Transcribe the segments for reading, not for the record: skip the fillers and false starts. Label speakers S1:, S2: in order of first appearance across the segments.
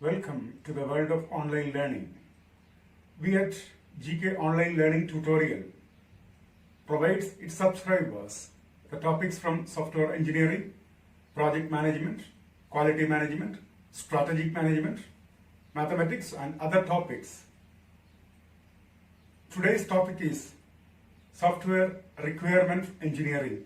S1: Welcome to the world of online learning. We at GK Online Learning Tutorial provides its subscribers the topics from software engineering, project management, quality management, strategic management, mathematics and other topics. Today's topic is software requirement engineering.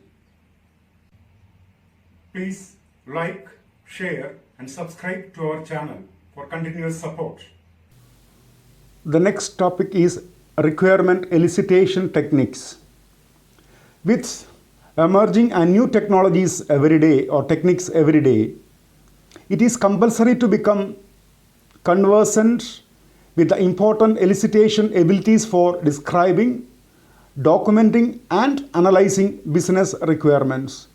S1: Please like, share and subscribe to our channel for continuous support.
S2: The next topic is requirement elicitation techniques. With emerging and new technologies every day or techniques every day, it is compulsory to become conversant with the important elicitation abilities for describing, documenting and analyzing business requirements.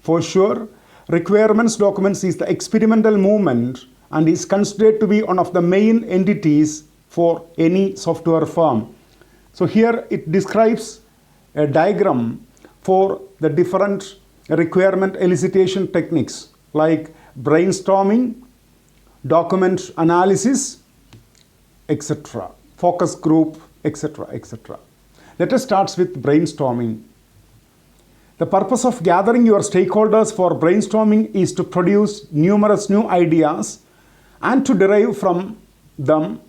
S2: For sure, requirements documents is the experimental movement and is considered to be one of the main entities for any software firm. So here it describes a diagram for the different requirement elicitation techniques like brainstorming, document analysis, etc., focus group, etc., etc. Let us start with brainstorming. The purpose of gathering your stakeholders for brainstorming is to produce numerous new ideas and to derive from them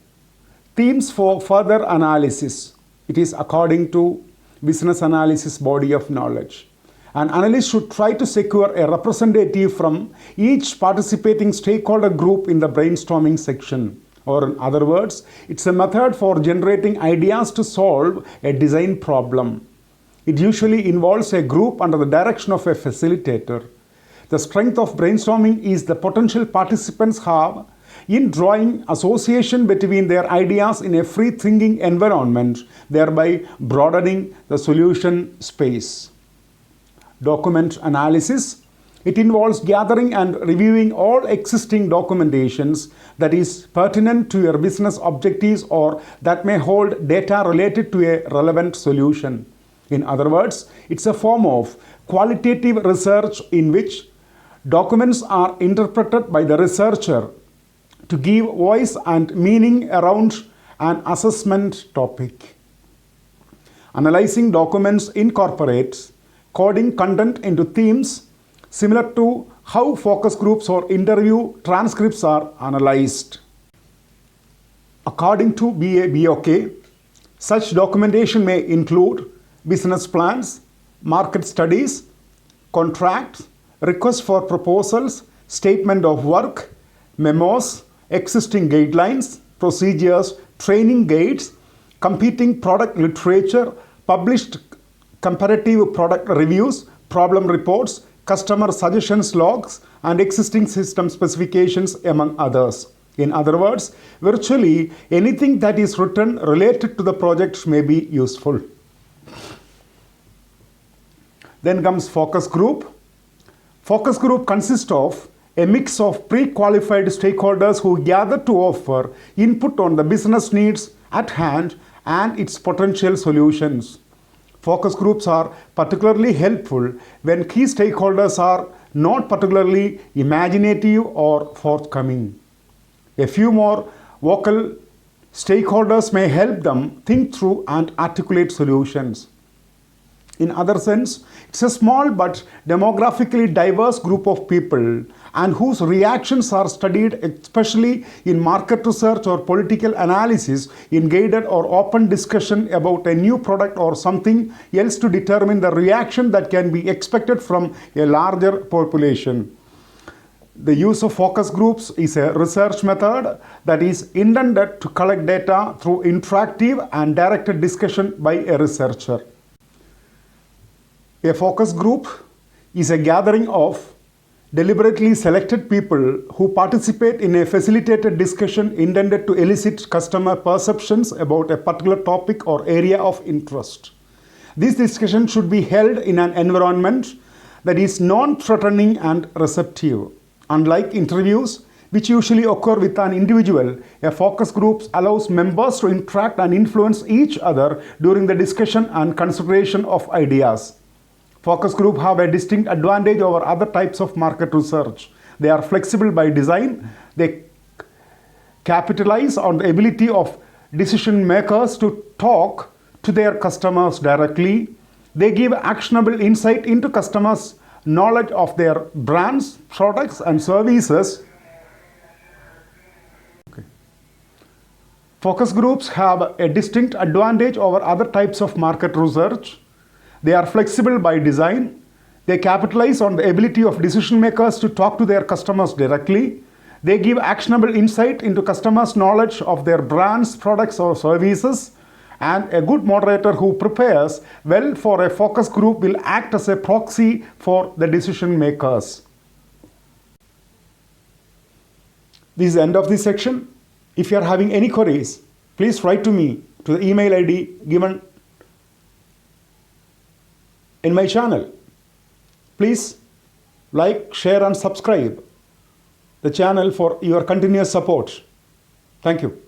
S2: themes for further analysis. It is according to business analysis body of knowledge. An analyst should try to secure a representative from each participating stakeholder group in the brainstorming section. Or in other words, it's a method for generating ideas to solve a design problem. It usually involves a group under the direction of a facilitator. The strength of brainstorming is the potential participants have in drawing association between their ideas in a free-thinking environment, thereby broadening the solution space. Document analysis. It involves gathering and reviewing all existing documentations that is pertinent to your business objectives or that may hold data related to a relevant solution. In other words, it's a form of qualitative research in which documents are interpreted by the researcher to give voice and meaning around an assessment topic. Analyzing documents incorporates coding content into themes similar to how focus groups or interview transcripts are analyzed. According to BOK, such documentation may include business plans, market studies, contracts, requests for proposals, statement of work, memos, existing guidelines, procedures, training guides, competing product literature, published comparative product reviews, problem reports, customer suggestions logs, and existing system specifications, among others. In other words, virtually anything that is written related to the project may be useful. Then comes focus group. Focus group consists of a mix of pre-qualified stakeholders who gather to offer input on the business needs at hand and its potential solutions. Focus groups are particularly helpful when key stakeholders are not particularly imaginative or forthcoming. A few more vocal stakeholders may help them think through and articulate solutions. In other sense, it's a small but demographically diverse group of people and whose reactions are studied especially in market research or political analysis in guided or open discussion about a new product or something else to determine the reaction that can be expected from a larger population. The use of focus groups is a research method that is intended to collect data through interactive and directed discussion by a researcher. A focus group is a gathering of deliberately selected people who participate in a facilitated discussion intended to elicit customer perceptions about a particular topic or area of interest. This discussion should be held in an environment that is non-threatening and receptive. Unlike interviews, which usually occur with an individual, a focus group allows members to interact and influence each other during the discussion and consideration of ideas. Focus groups have a distinct advantage over other types of market research. They are flexible by design. They capitalize on the ability of decision makers to talk to their customers directly. They give actionable insight into customers' knowledge of their brands, products, and services. Focus groups have a distinct advantage over other types of market research. They are flexible by design. They capitalize on the ability of decision makers to talk to their customers directly. They give actionable insight into customers' knowledge of their brands, products, or services. And a good moderator who prepares well for a focus group will act as a proxy for the decision makers. This is the end of this section. If you are having any queries, please write to me to the email ID given in my channel. Please like, share, and subscribe the channel for your continuous support. Thank you.